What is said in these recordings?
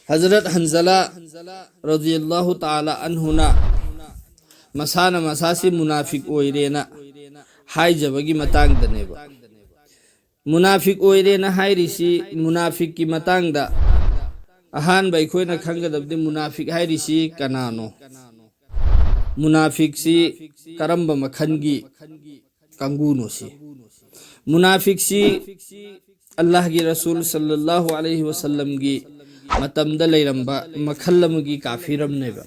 Hazrat Hanzala radhiyallahu ta'ala anhuna masana masasi munafik oirena haijabagi matangdaneba. Munafik oirena hairisi munafik ki matangda ahan bai khoina khangadabdi munafik hairisi kanano. Munafik si karamba makhangi kanguno si. Munafik si Allah ki Rasul sallallahu alaihi wasallam ki matamda lairamba makhallamugi kafiram neba.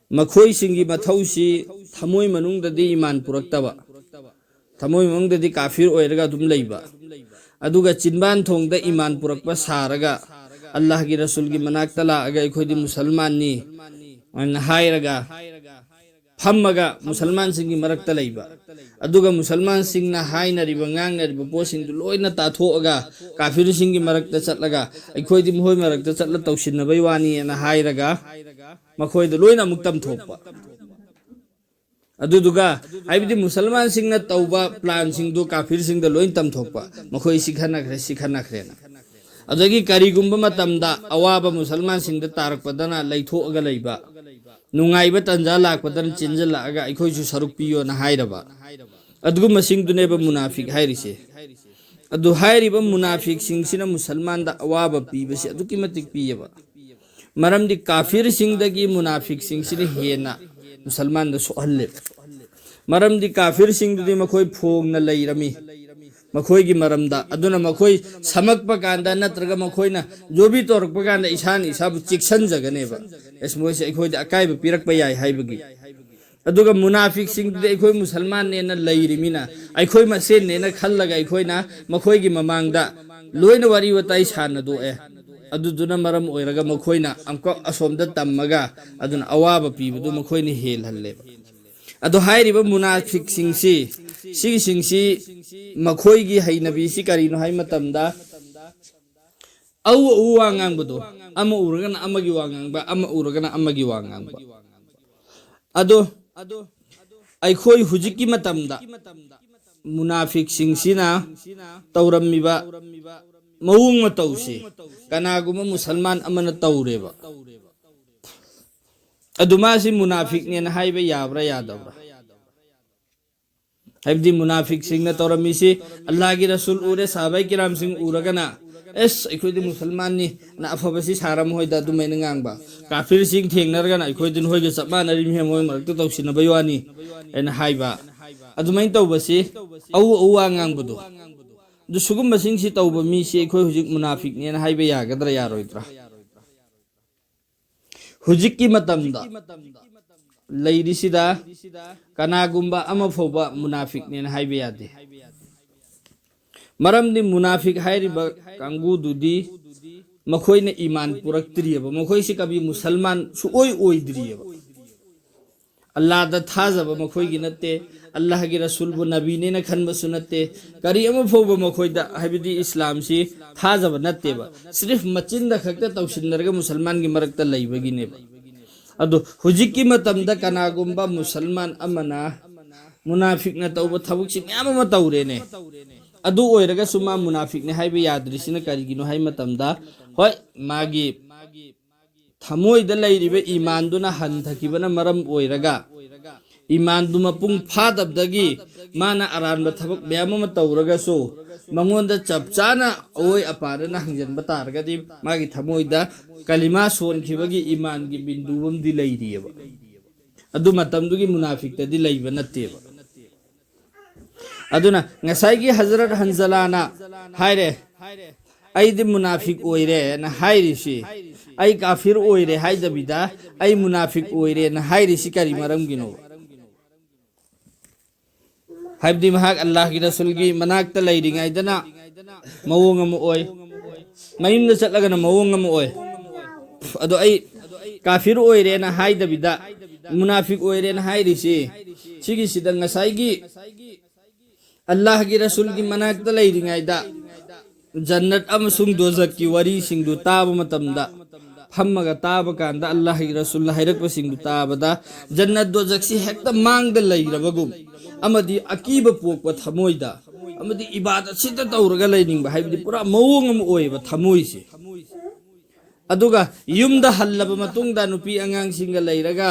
Makhoi singi mathausi thamoi manungdadi iman puraktaba. Thamoi manungdadi kafir oiraga dum leiba. Aduga chinban thongda iman purakpa saraga Allah ki Rasul ki manakta laaga ikhodi musalman ni an hairaga phammaga musalman singi marakta leiba. Aduga musalman singna haina riba ngang riba posing du loina tathoaga kafir singi marakta chatlaga ikhodi mohoi marakta chatla tawsinna baiwani na hairaga makhoi du loina muktam thokpa. Aduduga aibidi musalman singna tauba plan sing du kafir sing da loin tam thokpa makhoi sikhana khre na. Adagi karigumba matamda awaba musalman sing da tarakpadana leithoaga leiba. Nungaiba tanja lakpadana chinjalaga ikhoisu saruk piyo na hairaba. Adugu masing duneba munafik hairise. Adu hairiba munafik singsina musalman da awaba pibasi aduki matik piyaba. Maram di kafir sing dagi munafik singsini hena musalman da sohalle. Maram di kafir sing dudi makhoi phong na lairami. Makhoi gi maramda aduna makhoi samakpa kanda natraga makhoi na jobi torkpa kanda isan isabu chiksan jaganeba. Esmoise ikhoi da akai ba pirakpa yai haibagi. Aduga munafik sing de ikhoi musalman ne na lairimina ikhoi masen ne na khallaga ikhoi na makhoi gi mamangda loina wari watai sana do aduduna maram oiraga makhoi na amko asomda tammaga aduna awaba pibudu makhoi ni hel halleba. Adu hairiba munafik singsi singsi makhoi gi hainabi si karino hai matamda au uwangang budu ama uragana amagi wangang ba ama uragana amagi wangang ba. Ado aikhoi hujiki matamda munafik singsina taurammiba mawung matausi kanaguma musalman amana taureba. Adumasi munafik ne na haiba yabra yadabra. Haibdi munafik singna tauramisi Allah ki Rasul ure sahabai kiram sing uragana es ikhodi musalman ni na afabasi saram hoida dumai ngangba kafir sing thengnargana ikhodi hoige sapman ari me moi marakta tawsina bayani en haiba adumai tawbasi au ngangbudu du sugum basing si tawba mi si ikhoi hujik munafik ne na haiba yagadra yaroitra. Hujikki matamda lairisida kanagumba ama foba munafik ne na haiba yade. Maramdi munafik hairiba kangududi makhoi ne iman puraktriyaba makhoi si kabi musalman su oidriyaba. Allah da thajaba makhoi gi natte Allah gi Rasul bu nabi ne na khanba sunatte kari ama foba makhoi da habidi Islam si thajaba natte ba sirf machinda khakta tawsindarga musalman gi marakta laibagi ne ba. Adu hujikki matamda kanagumba musalman amana munafik na tawba thabuk si myam ma tawre ne. Adu oiraga suma munafik ne haiba yadrisina karigino hai matamda hoi magi thamoi da lairibe iman duna hanthakibana maram oiraga iman du mapung phadabdagi mana aranba thabak myama tawraga so mangonda chapchana oi apara na hangjanba targadi magi thamoi da kalima son khibagi iman gi bindubum di lairiyaba. Adu matamdugi munafik ta di laiba natteba. Aduna ngasai Hazrat Hanzalana haire aidi munafik oire na hairisi ai kafir oire haidabida ai munafik oire na hairisi kari maram gino. Haibdi mahak Allah ki Rasul gi manakta lairingai dana mawong am oi mayimna chatlaga na mawong am oi. Ado ai kafir oire na haidabida munafik oire na hairisi sigi sidang ngasai gi Allah ki Rasul ki manakta lairingai da jannat amasung dozak ki wari singdu taba matamda phammaga taba kanda Allah ki Rasul hairakpa singdu taba da jannat dozak si hekta mangda lairabagum amadi akiba pokpa thamoida amadi ibadat sita tawraga lainingba haibdi pura mawong am oiba thamoi si अदुगा युमदा हल्लब मतुंगदा नुपी अंगांग सिंगा लैरगा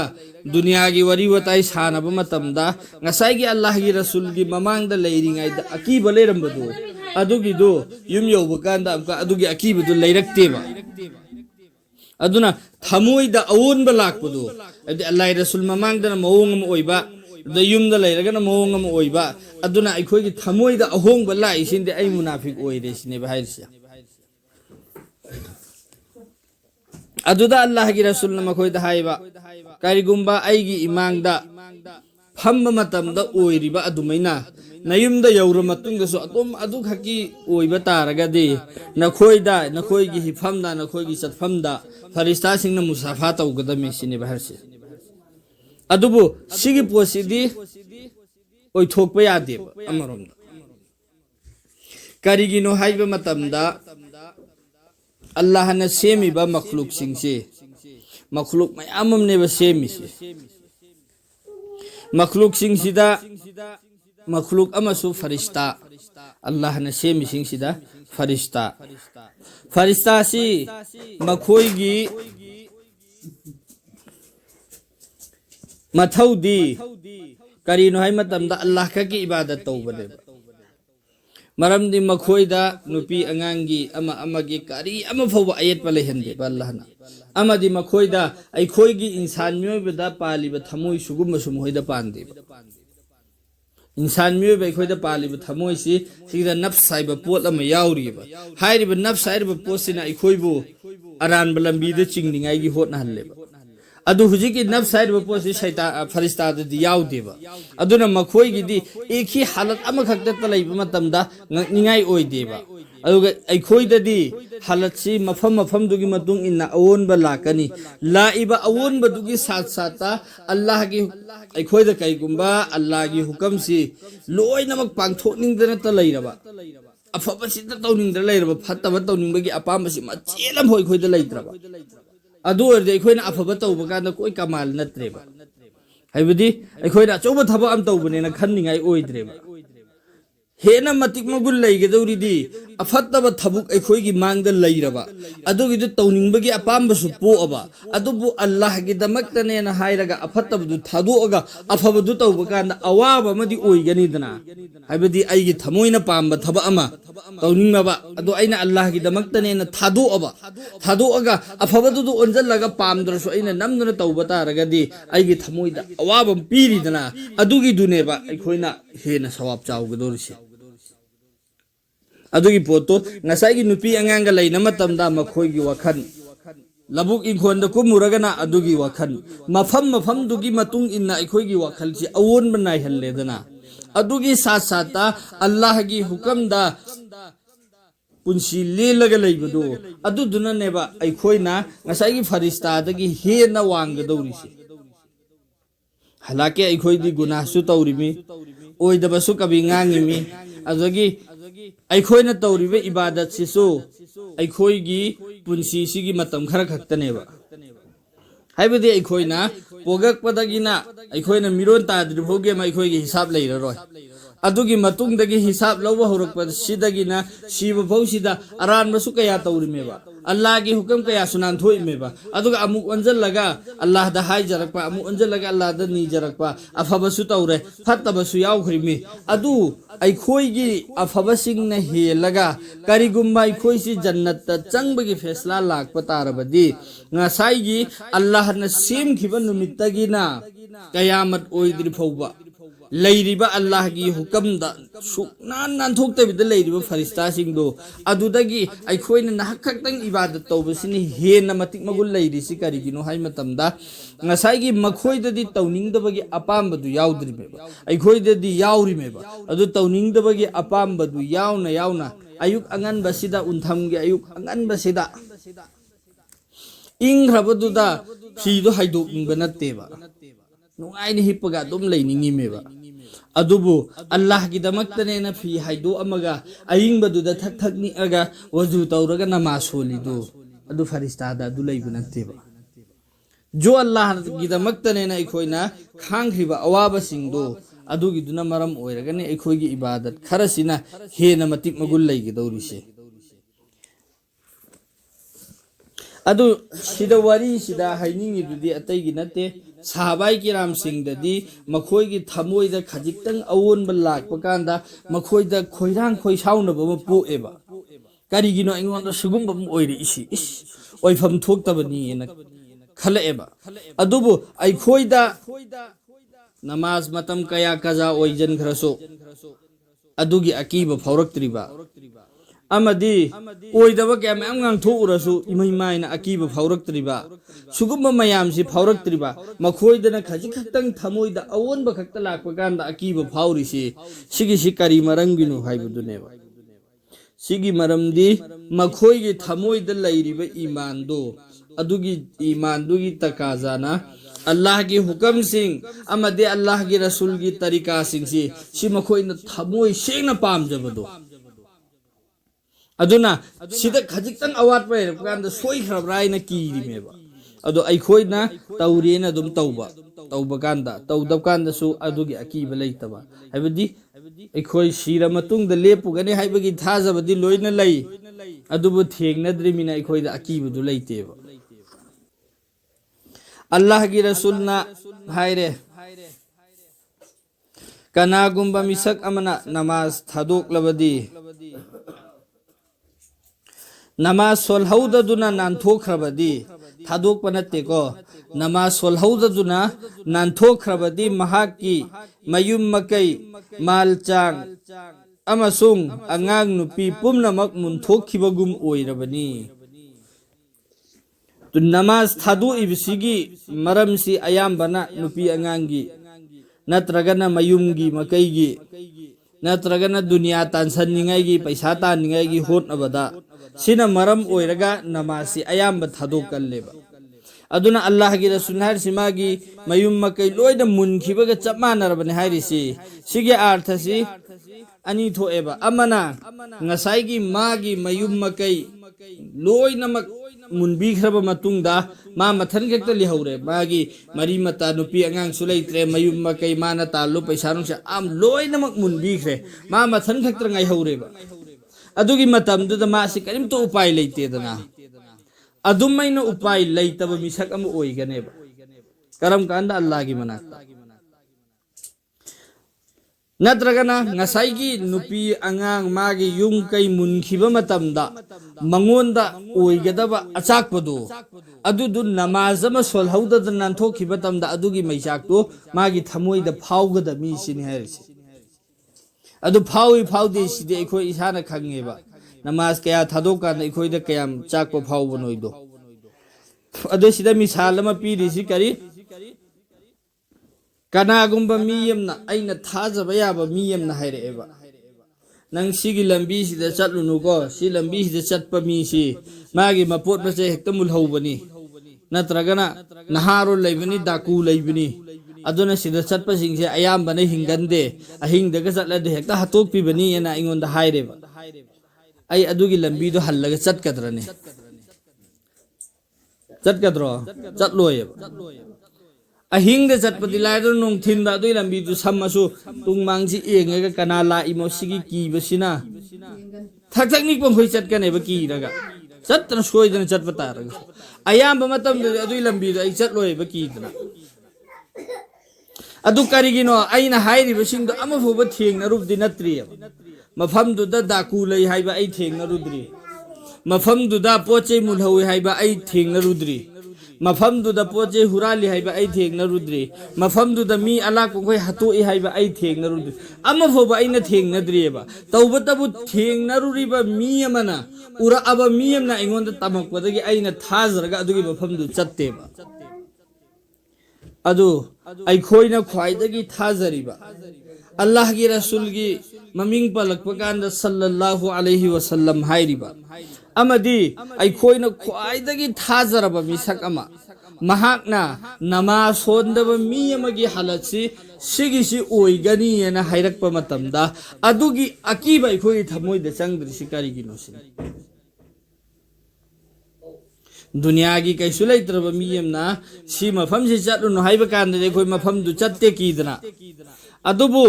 दुनिया की worry वताई सानब मतमदा ngसाई अल्लाह की रसूल की ममांगदा लैरिंगाइदा अकीबा लैरंबदु अदुगिदो yum यौबकांदा अमका अदुगी अकीबदु लैरक्तेबा अदुना थमोइदा अवोनबा लाकपदु अल्लाह रसूल ममांगदा मओंग अम ओइबा the युमदा लैरगना मओंग अम ओइबा अदुना अखोइगी थमोइदा अहोंगबा लाइसिंदे आई मुनाफिक ओइरे सिने बाहाइरसिया अदुदा अल्लाह की रसूल न मखोइदा हाइबा करिगुम्बा आइगी इमांगदा फम्बा मतमदा ओइरिबा अदुमैना नयुमदा यौर मतुंगसु अतोम अदु खकी ओइबा तारगदि नखोइदा नखोइगी हिफमदा नखोइगी चतफमदा फरिस्ता सिंगना मुसाफा तौगदमे सिने बहरसे अदुबु सिगी पोसिदी ओइथोकबा यादेबा अमरोमदा करिगिनो हाइबा मतमदा अल्लाह ने सेमीबा मखलूक सिंगसे मखलूक मयाम अमनेबा सेमीसे मखलूक सिंगसिदा मखलूक अमसु फरिश्ता अल्लाह ने सेमी सिंगसिदा फरिश्ता फरिश्ता सी मखोइगी मथौदी करीनो हाय मतमदा अल्लाह का की इबादत तौबनेबा मरमदी मखोइदा नुपी अंगांगी अमा अमागी कारी अमा फौबा अयत पले हंदे बल्लाहना अमादी मखोइदा अखोइगी इंसान मियोबदा पालिबा थमोइ सुगुम सुमोइदा पांदे इंसान मियोबा अखोइदा पालिबा थमोइसी सिदा नफ्स साइबा पोत अमा याउरिबा हाइरिबा नफ्स हाइरिबा पोसिना अखोइबो अरानबा लंबीदा चिंगनिंगाइगी होतना हल्लेबा अदु हुजिकी नफ्स हाइरिबा पोसि शैतान फरिश्ताददि याउदेबा अदुना मखोइगिदी एक ही हालत अमखक्ता लैबा मतमदा निगाई ओइदेबा अदुगा अखोइददी हालतसी मफम मफमदुगी मतुंग इन्ना अवोनबा लाकनी लाइबा अवोनबदुगी साथ साथा अल्लाह की अखोइदा कैगुम्बा अल्लाह की हुकमसी लोइनमक पांथोनिंगदना त लैरबा अफबसिदा तौनिंगदना लैरबा फत्तबा तौनिंगबगी अपामबसी मचेलम होय खोइदा लैत्रबा अदु ओरदे अखोइना अफबा तौबा कांदा कोई कमाल नत्रेबा हाइबदी अखोइना अचौबा थबा अम तौबनेना खन्निंगाई ओइद्रेबा हेना मतिक मगुल लैगदौरिदी अफत्तबा थबुक अखोइगी मांगदा लैरबा अदुगिदु तौनिंगबगी अपामबसु पोअबा अदुबु अल्लाह गी दमक्तनेना हाइरगा अफत्तबदु थादोअगा अफबदु तौबा कांदा अवाबा मदि ओइगनिदना हाइबदी आइगी थमोइना पामबा थबा अमा तौनिंगबा अदु आइना अल्लाह गी दमक्तनेना थादोअगा अफबदु ओंजलगा पामद्रसु आइना नमदना तौबा तारगदी आइगी थमोइदा अवाबा पीरिदना अदुगी दुनेबा अखोइना हेना सवाब चाउगदोरिसे अदुगी पोतो नसाइगी नुपी अंगांगा लैना मतमदा मखोइगी वखन लबुक इंखोंदा कुमुरगना अदुगी वखन मफम मफम दुगी मतुंग इन्ना अखोइगी वखलसी अवोन बनाइ हल्लेदना अदुगी साथ साथा अल्लाह की हुकमदा पुंसी लेलगा लैबदो अदुदुननेबा अखोइना नसाइगी फरिश्तादगी हेना वांगदौरिसे हालाके अखोइदी गुनाहसु तौरिमी ओइदबसु कबी ngangiमी अदुगी अखोइना तौरिबे इबादत सिसु अखोइगी पुंसी सिगी मतम खरा खक्तनेबा हाइबदी अखोइना पोगकपदगिना अखोइना मिरोन ताद्रिभोगे मा अखोइगी हिसाब लैररोय अदुगी मतुंगदगी हिसाब लौबा होरकपदसिदगिना शिव भौसिदा अरानबसु कया तौरिमेबा अल्लाह की हुकम कया सुनान थोइमेबा अदुगा अमुक अंजलगा अल्लाह दा हाइजरकपा अमुक अंजलगा अल्लाह दा नीजरकपा अफबसु तौरे फत्तबसु याउखरिमी अदु अखोइगी अफबसिंगना हेलगा करिगुम्बा अखोइसि जन्नत चंगबगी फैसला लाकपा तारबदी ngasaiगी अल्लाह न सेमखिबा नुमित्तगिना कयामत ओइद्रि फौबा लैरिबा अल्लाह की हुकमदा सुनान नानथोक्तबिदा लैरिबा फरिश्ता सिंगदो अदुदगी अखोइना नाहखक्तंग इबादत तौबसिनि हेना मतिक मगुल लैरिसि करिगिनो हाइ मतमदा ngasaiगी मखोइददी तौनिंगदबगी अपामबदु याउद्रिमेबा अखोइददी याउरिमेबा अदु तौनिंगदबगी अपामबदु याउना याउना अयुक अंगनबसिदा उन्थमगी अयुक अंगनबसिदा इंग्रबदुदा फीदो हाइदोकिंबा नत्तेबा नुआइनि हिप्पगा दुम लैनिंगिमेबा अदुबु अल्लाह की दमक्तनेना फी हाइदो अमगा अयिंगबदुदा थक थकनि अगा वजू तौरगा नमाज सोलिदो अदु फरिश्तादा अदु लैबा नत्तेबा जो अल्लाह की दमक्तनेना अखोइना खांख्रिबा अवाबा सिंगदो अदुगिदुना मरम ओइरगने अखोइगी इबादत खरसिना हेना मतिक मगुल लैगदौरिसे ꯑꯗꯨ ꯁꯤꯗ ꯋꯥꯔꯤꯁꯤꯗ ꯍꯥꯏꯅꯤꯡꯉꯤꯗꯨꯗꯤ ꯑꯇꯩꯒꯤ ꯅꯠꯇꯦ ꯁꯥꯍꯥꯕꯥꯏ ꯀꯤꯔꯥꯝꯁꯤꯡꯗꯗꯤ ꯃꯈꯣꯏꯒꯤ ꯊꯃꯣꯏꯗ ꯈꯖꯤꯛꯇꯪ ꯑꯑꯣꯟꯕ ꯂꯥꯛꯄ ꯀꯥꯟꯗ ꯃꯈꯣꯏꯗ ꯈꯣꯏꯔꯥꯡ ꯈꯣꯏꯁꯥꯎꯅꯕ ꯑꯃ ꯄꯣꯛꯑꯦꯕ ꯀꯔꯤꯒꯤꯅꯣ ꯑꯩꯉꯣꯟꯗ ꯁꯤꯒꯨꯝꯕ ꯑꯃ ꯑꯣꯏꯔꯛꯏꯁꯤ ꯏꯁ ꯑꯣꯏꯐꯝ ꯊꯣꯛꯇꯕꯅꯤꯅ ꯈꯜꯂꯛꯑꯦꯕ ꯑꯗꯨꯕꯨ ꯑꯩꯈꯣꯏꯗ ꯅꯃꯥꯖ ꯃꯇꯝ ꯀꯌꯥ ꯀꯖꯥ ꯑꯣꯏꯖꯟꯈ꯭ꯔꯁꯨ ꯑꯗꯨꯒꯤ ꯑꯀꯤꯕ ꯐꯥꯎꯔꯛꯇ꯭ꯔꯤꯕ ꯑꯃꯗꯤ ꯑꯣꯏꯗꯕ ꯀꯌꯥ ꯃꯌꯥꯝ ꯉꯥꯡꯊꯣꯛꯎꯔꯁꯨ ꯏꯃꯩ ꯃꯥꯏꯅ ꯑꯀꯤꯕ ꯐꯥꯎꯔꯛꯇ꯭ꯔꯤꯕ ꯁꯤꯒꯨꯝꯕ ꯃꯌꯥꯝꯁꯤ ꯐꯥꯎꯔꯛꯇ꯭ꯔꯤꯕ ꯃꯈꯣꯏꯗꯅ ꯈꯖꯤꯛ ꯈꯛꯇꯪ ꯊꯃꯣꯏꯗ ꯑꯑꯣꯟꯕ ꯈꯛꯇ ꯂꯥꯛꯄ ꯀꯥꯟꯗ ꯑꯀꯤꯕ ꯐꯥꯎꯔꯤꯁꯤ ꯁꯤꯒꯤꯁꯤ ꯀꯔꯤ ꯃꯔꯝꯒꯤꯅꯣ ꯍꯥꯏꯕꯗꯨꯅꯦꯕ ꯁꯤꯒꯤ ꯃꯔꯝꯗꯤ ꯃꯈꯣꯏꯒꯤ ꯊꯃꯣꯏꯗ ꯂꯩꯔꯤꯕ ꯏꯃꯥꯟꯗꯣ ꯑꯗꯨꯒꯤ ꯏꯃꯥꯟꯗꯨꯒꯤ ꯇकाजाना अल्लाह हुकमसिंग अमदे अल्लाह की रसूल की तरीकासिंगसी सी मखोइना थमोइ सेंगना पामजबदो अदुना सिदा खजिक्तंग अवाट पैरकांदा सोइखरब्राइना कीरिमेबा अदो अइखोइना तौरेना दुम तौबा कांदा तौदब कांदासु अदुगी अकीबा लेतबा हाइबदि अइखोइ सिरा मतुंगदा लेपुगने हाइबगी थाजबदि लोइना लई अदुबु थेंगनद्रिमिना अइखोइदा अकीबदु लेतेबा अल्लाह की रसूलना हायरे कनागुंबा मिसक अमना नमाज थादोकलबदी नमाज सोलहौददुना नानथोखरबदी थादोकपा नत्तेको नमाज सोलहौददुना नानथोखरबदी महाकी मयुम मकई मालचांग अमसुंग अंगांग नुपी पुमनमक मुनथोखिबगुम ओइरबनी तो नमाज थादो इबसिगी मरमसी अयाम्बना नुपी अंगांगी नत्रगना मयुमगी मकईगी नत्रगना दुनिया तानसनिंगाईगी पैसा तानिंगाईगी होटनबदा सिना मरम ओइरगा नमाजसी अयाम्ब थादो कल्लेबा अदुना अल्लाह की रसूल हारसिमागी मयुम मकई लोइदा मुनखिबगा चपमानरबने हारिसी सिगे अर्थसी अनि थोएबा अमना ngसाईगी मागी मयुम मकई लोइनमक मुनबीखरबा मतुंगदा मा मथन खक्ता लिहौरे मागी मरी मता नुपी अंगांग सुलैत्रे मयुम मकई माना तालु पैसा नुंसे आम लोइनमक मुनबीखरे मा मथन खक्ता ngaihौरेबा अदुगी मतमदुदा मासी करिमतो उपाय लैतेदना अदुमैना उपाय लैतबा मिसक अम ओइगनेबा करम कांदा अल्लाह की मनाक्ता नत्रगना ngसाईगी नुपी अंगांग मागी युम कई मुनखिबा मतमदा मंगोंदा ओइगदबा अचाकपदो अदुदु नमाज अमा सोलहौददा नानथोखिबा तमदा अदुगी मैचाकतो मागी थमोइदा फावगदा मीसिनि हारिसि अदु फावी फावदे सिदे अखोइ इसाना खंगेबा नमाज कया थादोकान अखोइदा कयाम चाकपा फावबनोइदो अदु सिदा मिसाल अमा पीरिसि करी कनागुंबा मीयमना अइना थाजबा याबा मीयमना हाइरेबा नंग सिगी लंबी सिदा चटलुनुको सि लंबी सिदा चटपा मीसी मागी मपोट मचे हेक्ता मुलहौबनी नत्रगना नहारो लैबनी दाकू लैबनी अदुना सिदा चटपा सिंगसे अयाम्बना हिंगंदे अहिंगदगा चटलदे हेक्ता हतोकपिबनी एना अइंगोंदा हाइरेबा अइ अदुगी लंबीदो हल्लगा चटकद्रने चटकद्रो चटलोयेबा अहिंग चटपति लाइदो नोंथिंदा दुई लंबी दु सम्मसु तुंगमांगसी एंगगा कना लाइमो सिगी कीबसिना थक थक निक पंखोइ चटकनेबा कीरगा चटन सोइदन चटपतारगा अयाम मतम दुई लंबी दु अइ चटलोयबा कीदना अदु करिगिनो अइना हाइरिबसिंदो अमफोबा थेंगनरुबदि नत्रिय मफमदुदा दाकू लई हाइबा अइ थेंगनरुद्रि मफमदुदा पोचे मुलहौइ हाइबा अइ थेंगनरुद्रि मफमदुदा पोचे हुराली हाइबा अइ थेंगनरुद्रि मफमदुदा मी अलाकोखोइ हतोइ हाइबा अइ थेंगनरुद्रि अमफोबा अइना थेंगनद्रियबा तौबतबु थेंगनरुरिबा मी अमना उरा अबा मी अमना अइंगोंदा तमकपदगी अइना थाजरगा अदुगी मफमदु चत्तेबा अदु अइखोइना ख्वाइदगी थाजरिबा अल्लाह की रसूल की ममिंग पलकपा कांदा सल्लल्लाहु अलैहि वसल्लम हाइरिबा अमदी अइखोइना ख्वाइदगी थाजरबा मिसक अमा महाकना नमाज सोंदबा मी अमगी हालतसी सिगिसी ओइगनी एना हाइरकपा मतमदा अदुगी अकीबा अइखोइ थमोइदा चंगद्रिसि करिगिनोसि दुनिया की कैसु लैत्रबा मी अमना सि मफमसि चटलुनु हाइबा कांदा अइखोइ मफमदु चत्ते कीदना अदुबु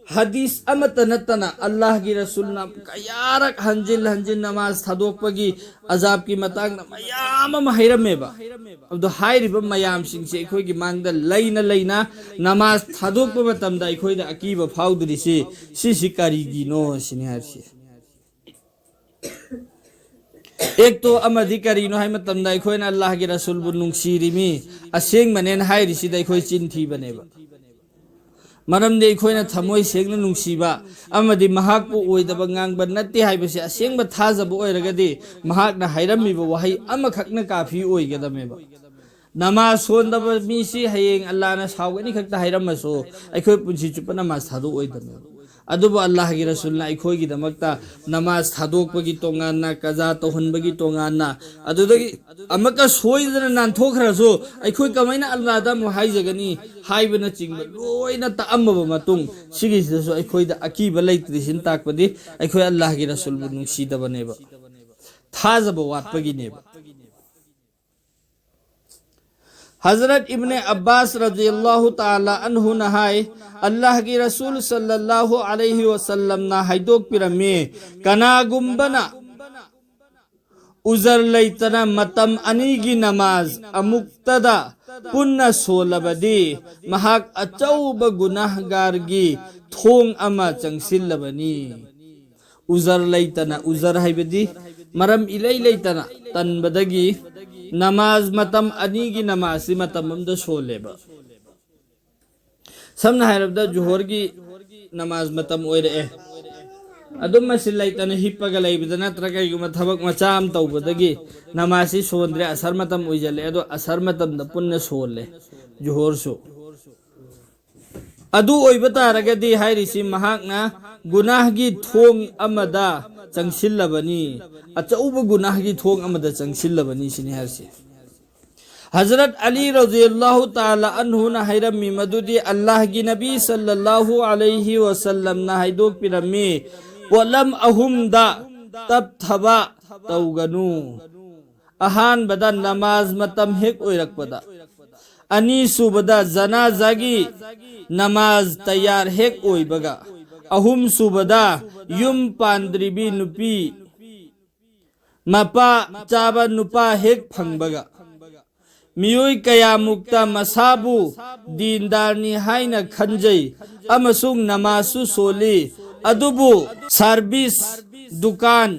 hadis amata natana Allah gi rasul na kayarak hanjil hanjil namaz thadok pagi azab ki matang na mayam ma hairame ba abdo hairiba mayam sing se khoi gi mangda leina namaz thadok pa matam da khoi da akiba faudri si kari gi no sini har si एक तो अमदी करी no है मतम दा खोय ना अल्लाह के रसूल बु नुंगसीरी मी असेंग मनेन हाइरि सि दा खोय चिंथी बनेबा मरम दे खोय ना थमोय सेंगना नुंगसीबा अमदी महाक पु ओइदबा ngang नत्ते हाइबसे असेंग बा थाजबो ओइरगदि महाक ना हाइरमिबा वहाई अमखकना काफी ओइगदमेबा नमाज सोंदबा मिसी हयेंग अल्लाह ना सावगनी खकता हाइरमसो अखोय पुंसी चुप नमाज थादो ओइदमेबा अदुबो अल्लाह की रसूल ना अखोय की दमकता नमाज थादोकपगी तोंगाना कजा तोहनबगी तोंगाना अदुदगी अमका सोइदना नानथोखरसो अखोय कमाइना अल्लाह दा मु हाइजगनी हाइबना चिंग लोइना ताअम्मबा मतुंग सिगिसो अखोय दा अकीबा लैत्रिसिन ताकपदी अखोय अल्लाह की रसूल बु नुंगसीदबनेबा थाजबो वाटपगिनेबा हजरत इब्ने अब्बास रज़ियल्लाहु ताला अन्हु नहाय अल्लाह की रसूल सल्लल्लाहु अलैहि वसल्लम ना हाइदोक पिरमे कनागुम्बना उजर लैतना मतम अनीगी नमाज अमुक्तदा पुन्ना सोलबदी महाक अचौब गुनाहगारगी थोंग अमा चंगसिल्लबनी उजर लैतना उजर हाइबदी मरम इलै लैतना तनबदगी नमाज मतम अनी की नमाज से मतम अमदा सोलेबा समना हायरबदा जोहर की नमाज मतम ओइरे अदुम मसिल लैतना हिप्पगा लैबदा नत्रगा युम थबक मचाम तौबदगी नमाज से सोंद्रे असर मतम ओइजले अदो असर मतम द पुन्ना सोले जोहर सो अदु ओइबतारगदी हायरिसि महाकना गुनाह की थोंग अमदा चंगसिल्लबनी अचौब गुनाह की थोंग अमदा चंगसिल्लबनी सिनि हरसि हजरत अली रज़ियल्लाहु ताला अन्हु ना हैरमी मदुदी अल्लाह की नबी सल्लल्लाहु अलैहि वसल्लम ना हैदोक पिरमी वलम अहुमदा तब थबा तौगनु अहान बदा नमाज मतम हेक ओइरकपदा अनी सुबदा जनाजागी नमाज तैयार हेक ओइबगा अहुम सुबदा युम पांद्रिबी नुपी मपा चाबा नुपा हेक फंगबगा मियोई कया मुक्ता मसाबु दीनदारनी हाइना खंजई अमसुंग नमासु सोली अदुबु सर्विस दुकान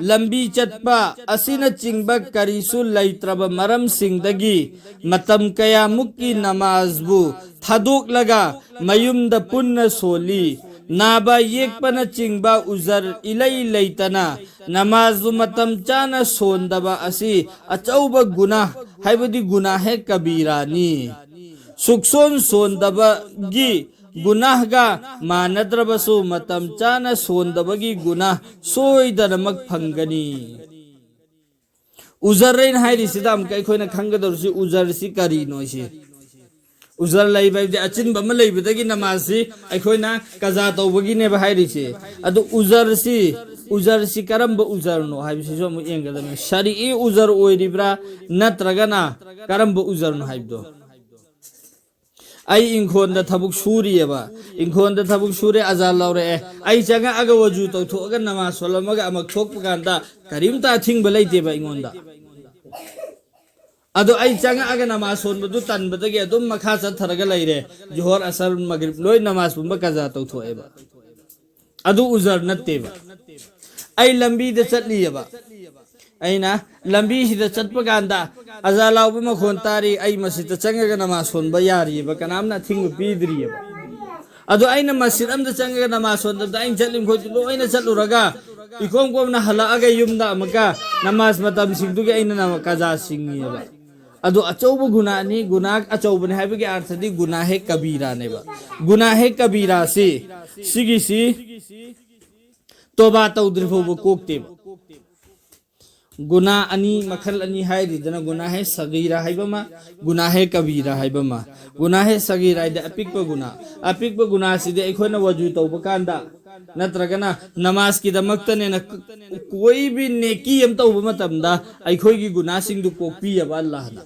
लंबी चटपा असिना चिंगबा करिसु लैत्रब मरम सिंगदगी मतम कया मुक्की नमाजबु थादोक लगा मयुमद पुन्न सोली नाबा येकपना चिंगबा उजर इलै लैतना नमाजु मतम चाना सोंदबा असि अचौबा गुनाह हाइबदी गुनाह है कबीरानी सुक्सोन सोंदबगी गुनाहगा मानद्रबसु मतम चाना सोंदबगी गुनाह सोइदनमक फंगनी उजररेन हाइरिसिदा अमका अखोयना खंगदरसि उजरसि करिनोसि उजर लैबदि अचिन बम लैबदगी नमाजि अखोयना कजा तौबगिनेबा हाइरिसि अदु उजरसि करंब उजरनो हाइबिसि मु एंगदमे शरीई उजर ओइरिब्रा नत्रगना करंब उजरनो हाइबदो आई इंखोन दा थबुक सूरियबा इंखोन दा थबुक सूरे अजाल लौरे आई जगा अगा वजू तौथोगा नमाज सोलमगा अमक थोकपगांदा करीमता थिंगबा लैतेबा इंगोंदा अदो आई चंगा अगा नमाज सोनबदु तनबदगी अदुम मखा चथरगा लैरे जोहर असर मगरिब लोय नमाज बुंबा कजा तौथोएबा अदु उजर नत्तेबा आई लंबी द चटलियबा अना लंबी सिद चटपगांदा अजालाव मखोन तारी आई मस्जिद चंगा नमाज सोनबा यारियबा कनामना थिंग पीद्रियबा अदो आइना मस्जिद अमदा चंगा नमाज सोनदा आइन चटलिम खो लोइना चटलुरगा इकोम कोमना हलागा युमदा अमका नमाज मतम सिंगदुगे आइना नम कजा सिंगियबा अदो अचौब गुनानी गुनाह अचौबने हाइबगे अर्थदि गुनाह कबीरा नेबा गुनाह कबीरा से सिगिसी तोबा तौद्रिफोब कोक्तेबा गुनाह अनि मखल अनि हाइरिदना गुनाह सगीरा हाइबमा गुनाह कबीरा हाइबमा गुनाह सगीरा इद अपिकप गुनाह सिदे अखोना वजू तौबा कांदा नत्रगना नमाज की दमक्तने न कोई भी नेकी हम तौबा मतमदा अखोगी गुनाह सिंगदु कोक्पी अब अल्लाह ना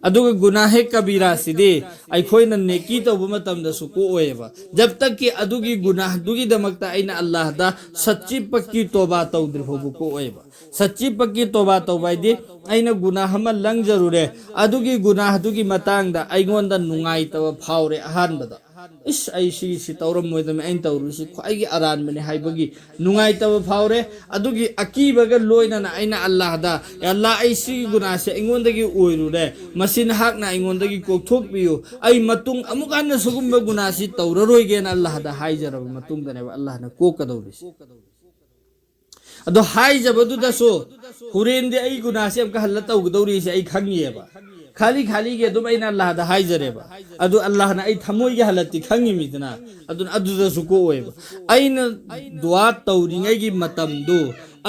अदुगा गुनाह कबीरा सिदे अखोइना नेकी तौब मतमदसु को ओएबा जब तक कि अदुगी गुनाह दुगी दमकता अइना अल्लाह दा सच्ची पक्की तौबा तौद्रि होबु को ओएबा सच्ची पक्की तौबा तौबाइदि अइना गुनाह म लंग जरूरे अदुगी गुनाह दुगी मतांगदा अइगोंदा नुंगाइतबा फावरे अहानबदा इस ऐसी तौरम मोदम ऐन तौरुसी ख्वाइगी अरान मने हाइबगी नुंगाइतबा फावरे अदुगी अकीबगा लोइना ना अइना अल्लाह दा अल्लाह ऐसी गुनासे अइगोंदगी ओइरुरे मसिन हाकना अइगोंदगी कोकथोकबियो अइ मतुंग अमुकान सुगुम्बा गुनासी तौररोइगेन अल्लाह दा हाइजरब मतुंग दने अल्लाह ना कोकदौरिस अदो हाइजबदुदसो हुरेंदे अइ गुनासे अमका हल्ला तौगदौरिसे अइ खंगिएबा खाली खाली के दुम अइना अल्लाह दा हाइजरेबा अदु अल्लाह ना अइ थमोइगे हलती खंगिमिदना अदुन अदुदसु को ओएबा अइना दुआ तौरिङैगी मतमदु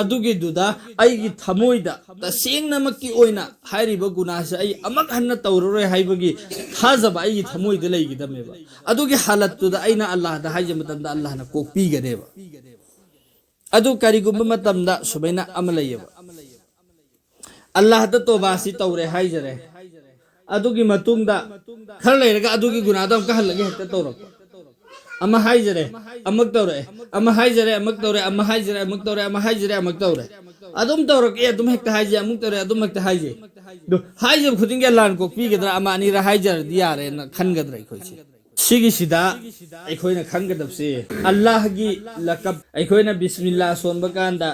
अदुगी दुदा अइगी थमोइदा तसेंगनमक्की ओइना हाइरिबा गुनासे अइ अमक हन्ना तौररोय हाइबगी थाजबा अइगी थमोइदा लैगिदमेबा अदुगी हालतुदा अइना अल्लाह दा हाइजे मतमदा अल्लाह ना कोकपीगनेबा अदु करिगुम्बा मतमदा सुबैना अमलैयबा अल्लाह दा तौबासी तौरे हाइजरे अदुगी मतुंगदा खर लेरगा अदुगी गुनादा अमका हल्लगे हेक्ता तौरक अमा हाइजरे अमक तौरे अमा हाइजरे अमक तौरे अमा हाइजरे अमक तौरे अमा हाइजरे अमक तौरे अदुम तौरक ए अदुम हेक्ता हाइजे अमुक तौरे अदुम हेक्ता हाइजे दो हाइजब खुदिंगे लान को पीगदरा अमा अनीरा हाइजर दियारे न खनगदरा इखोइसे सिगी सिदा अखोइना खंगदबसे अल्लाह की लकब अखोइना बिस्मिल्लाह सोनबा कांदा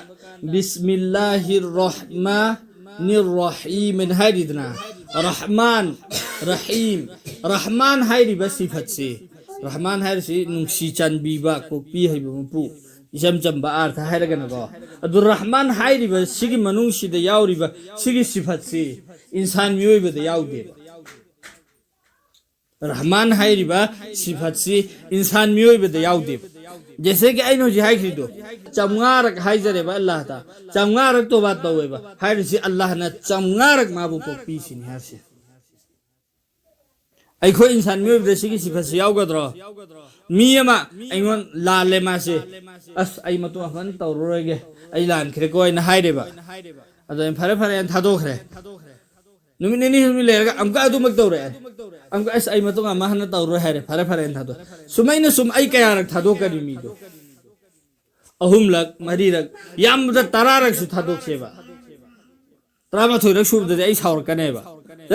बिस्मिल्लाहिर रहमानिर रहीम हाइदिदना रहमान रहीम रहमान हाइरिबा सिफत से रहमान हाइरसी नुंसी चानबीबा कोपी हाइबा मपु इजम जंबा अर्थ हाइरगनको अदु रहमान हाइरिबा सिगी मनुंगसिदा यावरिबा सिगी सिफत से इंसान मियोइबदा यावदेबा रहमान हाइरिबा सिफत से इंसान मियोइबदा यावदेबा जैसे कि आइनो जी हाइखिदो चमगारक हाइजरेबा अल्लाह ता चमगारक तो बात तौवेबा हाइरसी अल्लाह ना चमगारक माबु कोपी सिनि हारसे अखो इंसान मियोइबदा सिगी सिफत से यावगद्रो मीमा अइगोन लाले मासे अस अइ मतु अफन तौरोगे अइ लानखरे को अइना हाइरेबा अदो फरे फरे अन थादोखरे नुमि नेनि हुमि लेरगा अमका अदुमक तौरे अमका अस अइ मतु अमा हन तौरो हाइरे फरे फरे अन थादो सुमैना सुम अइ कयारक थादो करि मीदो अहुमलक मरिरक यामदा तरारक सु थादोक्सेबा तरामा थोइरक सुबदे अइ सावरकनेबा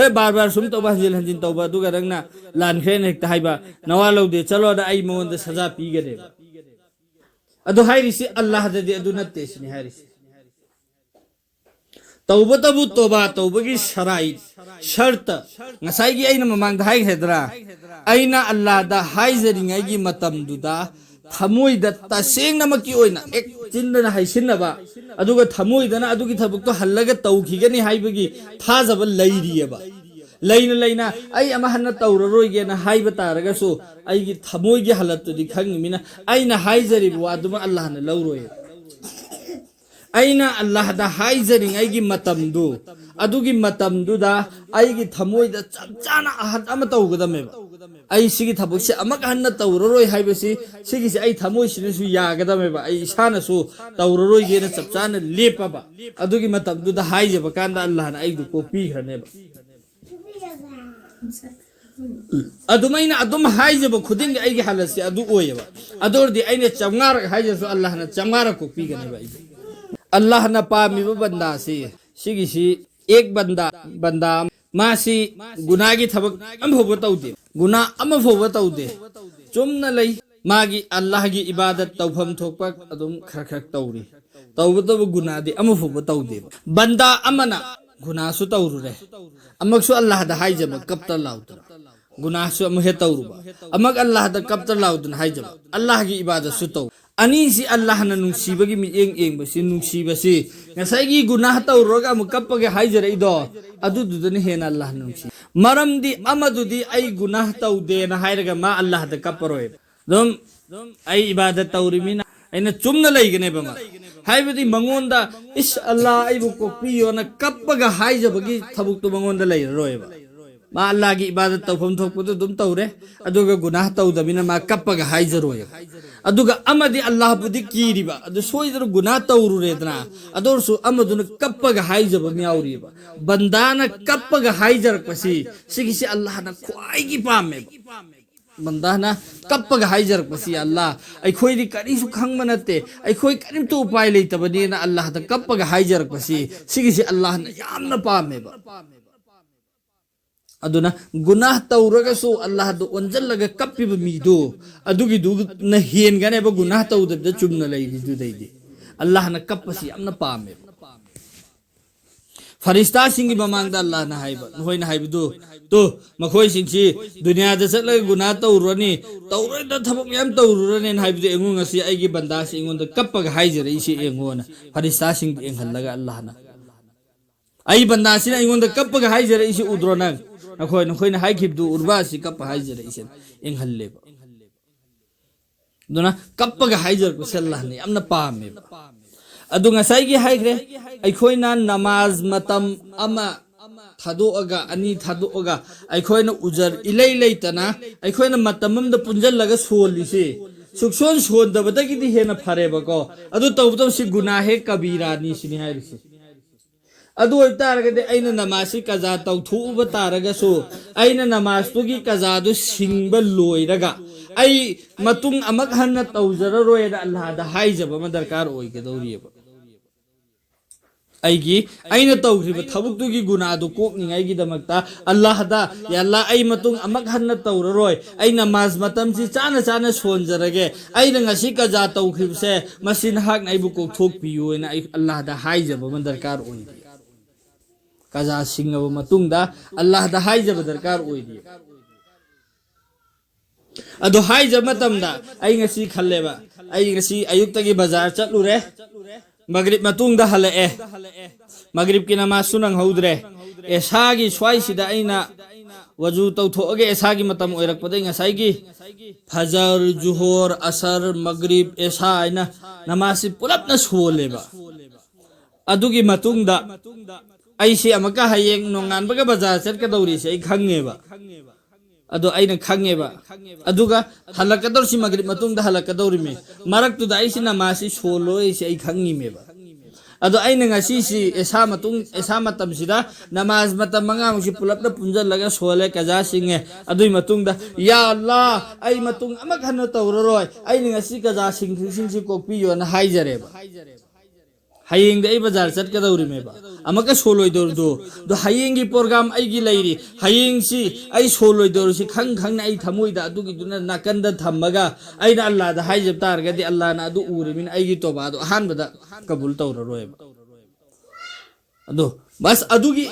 ए बार बार सुम तौबा हजिल हंजिन तौबा दुगा रंगना लानखरेन हेक्ता हाइबा नवा लौदे चलो दा अइ मोंद सजा पीगदेबा अदो हाइरिसी अल्लाह दे अदु नत्ते सिनि हाइरिसी तौबा तबु तौबा तौबगी शराइ शर्त ngसाइगी अइना ममांग हाइखेदरा अइना अल्लाह दा हाइजरिङैगी मतमदुदा थमोइदा तसेंगनमकी ओइना एक चिन्दना हाइसिनबा अदुगा थमोइदना अदुगी थबुक्तो हल्लगा तौखिगनि हाइबगी थाजब लैरियबा लैना लैना अइ अमा हन्ना तौररोइगेना हाइबा तारगसो अइगी थमोइगी हालतुदि खंगिमिना अइना हाइजरिबु वादुमा अल्लाहना लौरोय अइना अल्लाह दा हाइजरिङैगी मतमदु अदुगी मतमदुदा अइगी थमोइदा चपचाना अहद अमा तौगदमेबा अइ सिगी थबुकसे अमक हन्ना तौररोय हाइबसी सिगिसे अइ थमोइसिनसु यागदमेबा अइ इसानसु तौररोइगेना चपचाना लेपबा अदुगी मतमदुदा हाइजबा कांदा अल्लाहना अइदु कोपीखरनेबा अदुमैना अदुम हाइजबा खुदिंग अइगी हालतसे अदु ओयबा अदोरदि अइने चमगारक हाइजसु अल्लाहना चमगारक कोपीगनेबा अइ अल्लाह न पामिबा बंदा से सिगिसी एक बंदा मासी गुनागी थबक अमफोबा तौदे गुना अमफोबा तौदे चुमना लई मागी अल्लाह की इबादत तौफम थोकपा अदुम खर खर तौरी तौबदब गुनादी अमफोबा तौदे बंदा अमना गुनासु तौरुरे अमकसु अल्लाह दा हाइजबा कप्ता लाउतरा गुनासु अमहे तौरुबा अमक अल्लाह दा कप्ता लाउदन हाइजबा अल्लाह की इबादत सु तौ अनीसी अल्लाह ना नुंसीबगी मिएंग एंगबसी नुंसीबसी ngसाइगी गुनाह तौरोगा अमु कप्पगे हाइजरैदो अदुदुदनि हेना अल्लाह नुंसी मरमदि अमदुदि अइ गुनाह तौदे ना हाइरगा मा अल्लाह दा कप्परोय दम अइ इबादत तौरिमिना अइना चुमना लैगनेबा मा हाइबदि मंगोंदा इस अल्लाह अइबु कोपियो ना कप्पगा हाइजबगी थबुक्तु मंगोंदा लैरोयबा मा अल्लाह की इबादत तौफम थोकपदो दुम तौरे अदुगा गुनाह तौदबिना मा कप्पगा हाइजरोय अदुगा अमदि अल्लाह बुदि कीरिबा अदु सोइदर गुनाह तौरुरेदना अदोरसु अमदुन कप्पगा हाइजब म्याउरिबा बंदाना कप्पगा हाइजरकपसि सिगिसि अल्लाह ना ख्वाइगी पामे बंदाना कप्पगा हाइजरकपसि अल्लाह अखोइदि करिसु खंगब नते अखोइ करिमतो उपाय लेतबदिना अल्लाह दा कप्पगा हाइजरकपसि सिगिसि अल्लाह ना यामना पामेबा अदुना गुनाह तौरगसु अल्लाह दो ओंजल्लगा कप्पिब मीदो अदुगी दु न हेनगने बा गुनाह तौदब चुमना लैदि दुदैदि अल्लाह ना कप्पसि यामना पामे फरिश्ता सिंगी ममांग दा अल्लाह ना हाइबा होइना हाइबदु तो मखोइ सिंगसि दुनिया दा चलगा गुनाह तौरनी तौरै दा थबक याम तौरुरने हाइबदु एंगु ngasi आइगी बंदा सि एंगोंदा कप्पगा हाइजरे इसी एंगोना फरिश्ता सिंग एंगहल्लगा अल्लाह ना आई बंदा सिना एंगोंदा कप्पगा हाइजरे इसी उद्रोना नखोय नखोयना हाइखिबदु उर्बासि कप्पा हाइजरे इसे एंगहल्लेबा दुना कप्पगा हाइजर को अल्लाह ने यामना पामे अदु ngसाइगी हाइग्रे अखोयना नमाज मतम अमा थादोअगा अनि थादोअगा अखोयना उजर इलै लैतना अखोयना मतमम द पुंजलगा सोलिसे सुक्सोन सोन्दबदगिदि हेना फरेबको अदु तौबदो सि गुनाहे कबीरा नि सिनि हाइरिसे अदु तारगदे अइना नमासी कजा तौथुब तारगसो अइना नमाजतुगी कजादु सिंगब लोइरगा अइ मतुंग अमक हन्ना तौजररोयदा अल्लाह दा हाइजब म दरकार ओइगदौरियबा अइगी अइना तौखरिबा थबुक्तुगी गुनादु कोकनिंगाइगी दमक्ता अल्लाह दा या अल्लाह अइ मतुंग अमक हन्ना तौररोय अइ नमाज मतमसि चाना चाना सोनजरगे अइना ngasi कजा तौखरिबसे मसिन हाक नाइबु कोकथोकपियोना अइ अल्लाह दा हाइजब म दरकार ओइगी कजा सिंगब मतुंगदा अल्लाह दा हाइजब दरकार ओइदी अदो हाइजब मतमदा अइ ngasi खल्लेबा अइ ngasi अयुक्तगी बाजार चलुरे मगरिब मतुंगदा हलए मगरिब की नमाज सुनंग हौद्रे एसागी स्वाइसिदा अइना वजू तौथोगे एसागी मतम ओइरकपदै ngसाइगी फजर जुहोर असर मगरिब एसा आइना नमाज पुलपना सोलेबा अदुगी मतुंगदा अइसे अमका हयेंग नोंगानबगा बाजार चटकदौरिसे अइ खंगेबा अदो अइना खंगेबा अदुगा हलकदौरसि मगरिब मतुंगदा हलकदौरिमे मरक्तुदा अइसे नमासी सोलोइसे अइ खंगिमेबा अदो अइना ngasi एसा मतुंग एसा मतमसिदा नमाज मतम मंगामुसि पुलपना पुंजलगा सोले कजा सिंगे अदुइ मतुंगदा या अल्लाह अइ मतुंग अमक हन्ना तौररोय अइना ngasi कजा सिंगसिंगसि कोकपियोना हाइजरेबा हयेंग दे बाजार चटकदौरिमेबा अमका सोलोइदोरदो दो हयेंगी प्रोग्राम आइगी लैरी हयेंगसि अइ सोलोइदोरसि खंग खंगना अइ थमोइदा अदुगी दुना नाकंदा थम्मगा अइना अल्लाह दा हाइजब तारगदि अल्लाह ना अदु उरिमिन अइगी तोबादो अहानबदा कबूल तौररोयबा अदो बस अदुगी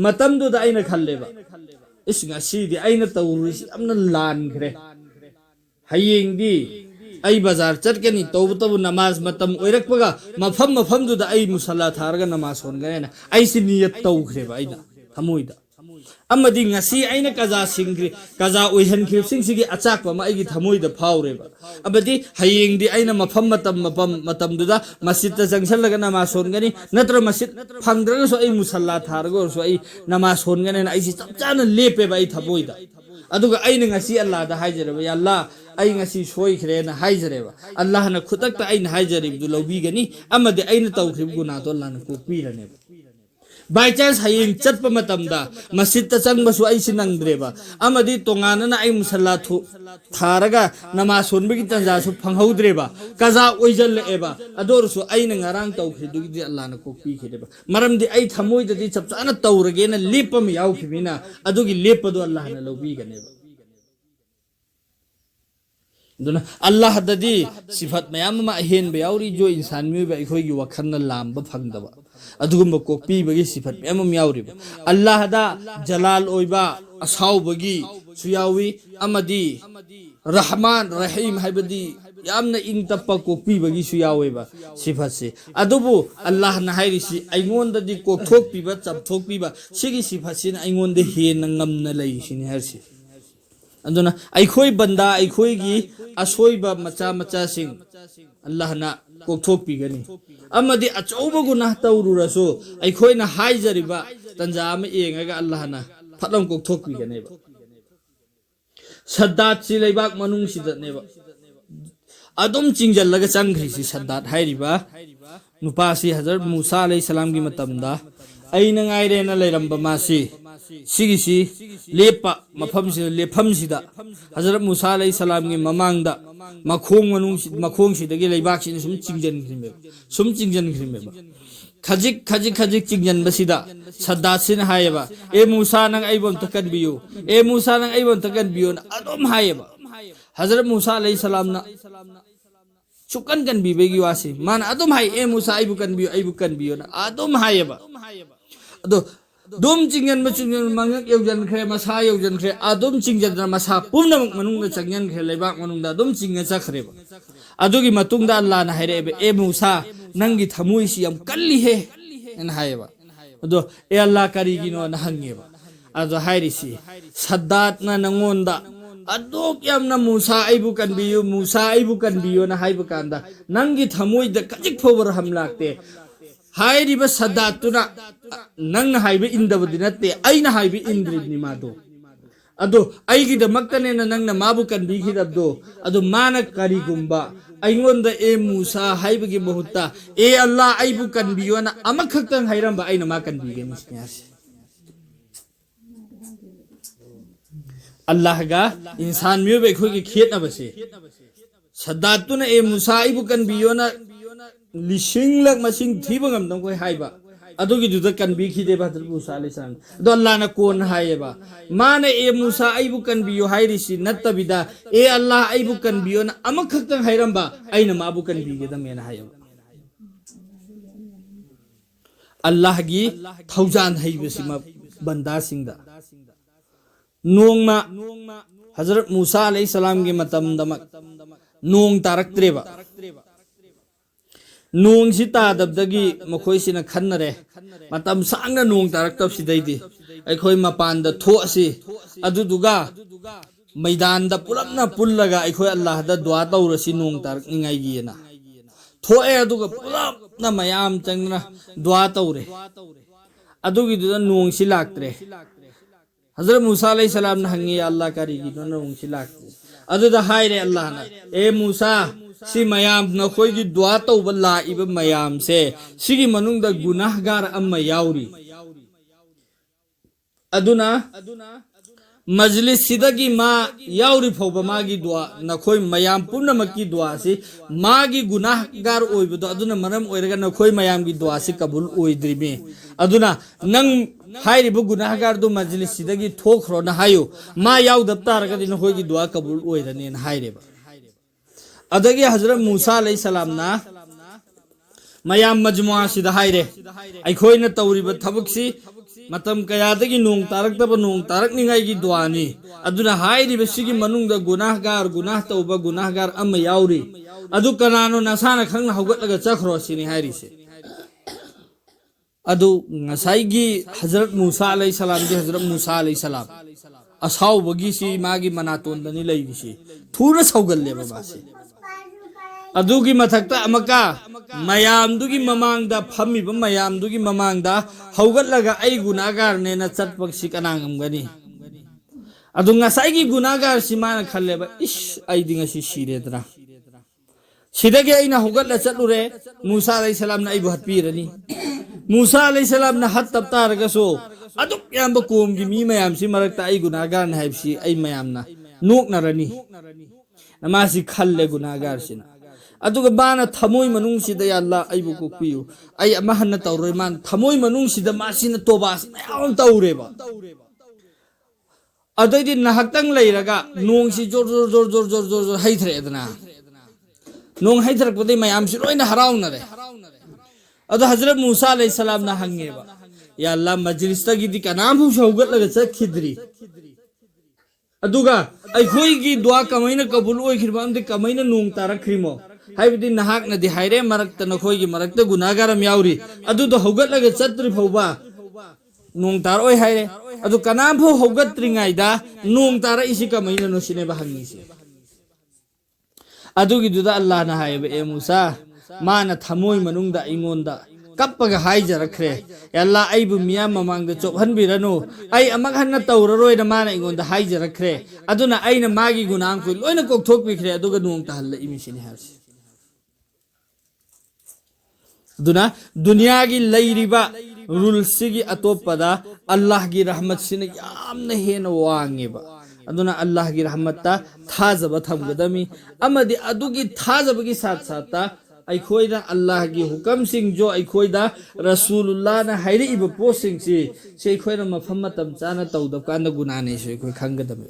मतमदो दा अइना खल्लेबा इस ngasi अइना तौरुसि अमना लानग्रे हयेंगदि अइ बाजार चटकनी तौबतबु नमाज मतम ओइरकपगा मफम मफमदुदा अइ मुसल्ला थारगा नमाज होनगरेना अइसि नियत तौखरेबा अइना थमोइदा अमदि ngasi अइना कजा सिंग्रि कजा ओइहनखिब सिंगसिगी अचाकपा मा अइगी थमोइदा फावरेबा अबदि हयेंगदि अइना मफम मतमदुदा मस्जिदता जंगसलगा नमाज होनगनी नत्र मस्जिद फंगद्रगसो अइ मुसल्ला थारगोरसो अइ नमाज होनगनेना अइसि चपचाना लेपेबा अइ थमोइदा अदुगा अइना ngasi अल्लाह दा हाइजरेबा या अल्लाह अइ ngasi सोइखरेना हाइजरेबा अल्लाह ना खुतकता अइना हाइजरिबदु लौबिगनी अमदि अइना तौखरिब गुनातो अल्लाह ना कोकपिरनेबा बाय चांस हयेंग चटप मतमदा मस्जिदता चंगबसु अइसि नंगद्रेबा अमदि तोंगानना अइ मुसल्ला थारगा नमाज होनबगी तंजासु फंगहौद्रेबा कजा ओइजल्लेबा अदोरसु अइना ngarang तौखरिदुगी अल्लाह ना कोकपिखिरेबा मरमदि अइ थमोइददि चपचाना तौरगेना लेपम याउखिबिना अदुगी लेपदो अल्लाह ना लौबिगनेबा दुना अल्लाह ददी सिफत मयाम मा हेन बेयाउरी जो इंसान मिबा अखोइगी वखन्ना लांबा फंगदबा अदुगुम्बा कोकपीबगी सिफत मयाम याउरिबा अल्लाह दा जलाल ओइबा असाउबगी सुयावी अमदी रहमान रहीम हाइबदी यामना इंग तप्पा कोकपीबगी सुयावेबा सिफत से अदुबु अल्लाह ना हाइरिसि अइगोंददि कोकथोकपीबा चपथोकपीबा सिगी सिफत सिना अइगोंदे हेन ngamna लैसिनि हरसि अदुना अइखोइ बंदा अइखोइगी असोइबा मचा मचा सिंग अल्लाह ना कोकथोकपीगनी अमदि अचौबा गुनाह तौरुरसो अइखोइना हाइजरिबा तंजा अमा एंगगा अल्लाह ना फटलम कोक्थोक्पीगनेबा सद्दात से लेबाक मनुंग सिदनेबा अदुम चिंगजल्लगा चंग्रिसी सद्दात हाइरिबा नुपासी हजरत मूसा अलैहिस्सलाम की मतमदा अइना ngairena leiramba masi sigisi lepa mafamsida lefamsida हजरत मूसा अलैहिस्सलाम की ममांगदा मखोंग सिदगी लेबाक सिन सुम चिंगजन खरिमेबा खजिक खजिक खजिक चिंगजन बसिदा सद्दात सिन हायबा ए मूसा नंग आइबम तकदबियो ए मूसा नंग आइबम तकदबियो अदुम हायबा हजरत मूसा अलैहिस्सलाम ना चुकन कन बीबेगी वासी मान अदुम हाय ए मूसा आइबु कन बियो ना अदुम हायबा अदो दुम चिंगन मंगक यौजन खरे मसा यौजन खरे अदुम चिंगन मसा पुनमक मनुंग चंगन खरे लेबाक मनुंग अदुम चिंग चखरेबा अदुगी मतुंग अल्लाह ना हायरेबे ए मूसा नंगी थमुइसी यम कल्ली हे एन हायबा अदो ए अल्लाह करिगिनो ना हंगेबा अदो हायरिसी सद्दात ना नंगोंदा अदोक यामना मूसा आइबु कनबियो ना हाइबु कांदा नंगी थमुइदा कजिक फोबर हम लागते हाइरिबा सद्दातुना नंग हाइबे इंदबदि नते आइना हाइबे इंद्रिबनि मादो अदो आइगी दमक्तने ना नंगना माबु कनबिखिदबदो अदो माना करिगुंबा अइंगोंदा ए मूसा हाइबगी बहुता ए अल्लाह आइबु कनबियो ना अमखक्तंग हाइरंबा आइना मा कनबिगे मिसनियासी अल्लाह का इंसान में बेखो की खेत न बसे सद्दातु ने ए मूसा आइबु कनबियो ना लिसिंग लग मसिंग थीबंगम दम कोई हाइबा अदुगी दुदा कनबी दे बा मूसा अलैहिस्सलाम दो अल्लाह ना कोन हायबा माने ए मूसा आइबु कनबियो हाइरिसी नत्तबिदा ए अल्लाह आइबु कनबियो ना अमखक्तंग हाइरंबा आइना माबु कनबिगे दमेना हायबा अल्लाह की थौजान हाइबसिमा बंदा सिंगदा नोंगमा हजरत मूसा अलैहिस्सलाम के मतमदमक नोंग तारक्त्रेबा नोंग सि तादबदगी मखोइसिना खन्नरे मतम सांगना नोंग तारक्तब सिदैदि अखोइ मपानदा थोअसि अदुदुगा मैदानदा पुलपना पुल्लगा अखोइ अल्लाह दा दुआ तौरसि नोंग तारकनिंगाइगिना थोए अदुगा पुलपना मयाम चंगना दुआ तौरे अदुगिदुदा नोंग सि लाक्त्रे हजरत मूसा अलैहिस्सलाम ने हंगे अल्लाह करिगी नोंग सि लाक्ते अदुदा हायरे अल्लाह ना ए मूसा सी मयाम नखोई की दुआ तौबा लाइबा मयाम से सिगी मनुंगदा गुनाहगार अम्मा याउरी अदुना मजलिस सिदगी मा याउरी फौबा मागी दुआ नखोई मयाम पुनमकी दुआ से मागी गुनाहगार ओइबदो अदुना मरम ओइरगा नखोई मयाम की दुआ से कबूल ओइद्रिबे अदुना नंग हाइरिबु गुनाहगार दो मजलिस सिदगी थोखरो ना हायो मा याउदब तारगदि नखोई की दुआ कबूल ओइरने न हाइरेबा अदगी हजरत मूसा अलैहिस्सलाम ना मयाम मजमुआ सिदा हाइरे अखोइना तौरिबा थबकसी मतम कयादगी नोंग तारकनिंगाई की दुआनी अदुना हाइरिबा सिगी मनुंगदा गुनाह तौबा गुनाहगार अम्मा याउरी अदु कनानो नसाना खंगना हौगतलगा चखरो सिनि हाइरिसे अदु ngसाइगी हजरत मूसा अलैहिस्सलाम असाउबगी सी मागी मनातोंदनी लैगिसी थूरा सौगल्लेबा बासी अदुगी मथक्ता अमका मयामदुगी ममांगदा फम्मिबा मयामदुगी ममांगदा हौगतलगा आई गुनाहगार नेना चटपक्सी कनांगमगनी अदु ngसाइगी गुनाहगार सी माना खल्लेबा इस आइदि ngasi सिरेदरा सिदगे आइना हौगतला चटलुरे मूसा अलैहिस्सलाम ना आइबु हत्पीरनी मूसा अलैहिस्सलाम ना हत तब तारगसो अदुक याम कोम की मी मयाम सी मरकता आई गुनाहगार ना हाइबसी आई मयाम ना नोकनरनी नमासी खल्ले गुनाहगार सिना अदुगा बाना थमोय मनुंग सिदा या अल्लाह आइबु कोक्पियु आई अमहन तौरे मान थमोय मनुंग सिदा मासिना तोबास मयाम तौरेबा अदैदि नहक्तंग लैरगा नोंग सि जोर जोर जोर जोर जोर जोर जोर हैथ्रेदना नोंग हैथरकपदि मयाम सि लोइना हराउनरे अदो हजरत मूसा अलैहिस्सलाम ना हंगेबा या अल्लाह मजलिसतगिदि कनाम हौगतलगा चखिद्री अदुगा अखोइगी दुआ कमैना कबूल ओइखिरबा अमदि कमैना नोंग तारखरिमो हाइबदि नहाकनदि हाइरे मरक्ता नखोइगी मरक्ता गुनाहगारम याउरी अदुदो हौगतलगा चत्रि फौबा नोंग तार ओइ हाइरे अदु कनाम फौ हौगत्रिङाइदा नोंग तारा इसी कमैना नो सिनेबा हंगिसे अदुगी दुदा अल्लाह ना हाइबे ए मूसा माना थमोय मनुंगदा इङोंदा कप्पगा हाइजरखरे अल्लाह अइबु मिया ममांग चोहनबिरनु अइ अमक हन्ना तौररोइना माना इगोंदा हाइजरखरे अदुना अइना मागी गुनांग को लोइना कोकथोकबिखरे अदुगा नुंग तहल्ल इमिसिनि हाबसि दुना दुनिया की लैरिबा रूल्स सिगी अतोपदा अल्लाह की रहमत सिने यामना हेना वांगेबा अदुना अल्लाह की रहमत ता थाजब थमगदमी अमदि अदुगी थाजबगी साथ साथ अखोइदा अल्लाह की हुकम सिंह जो अखोइदा रसूलुल्लाह ना हाइरे इब पोसिंग से अखोइना मफम मतम चाना तौदब कांदा गुनाने से अखोइ खंगदमे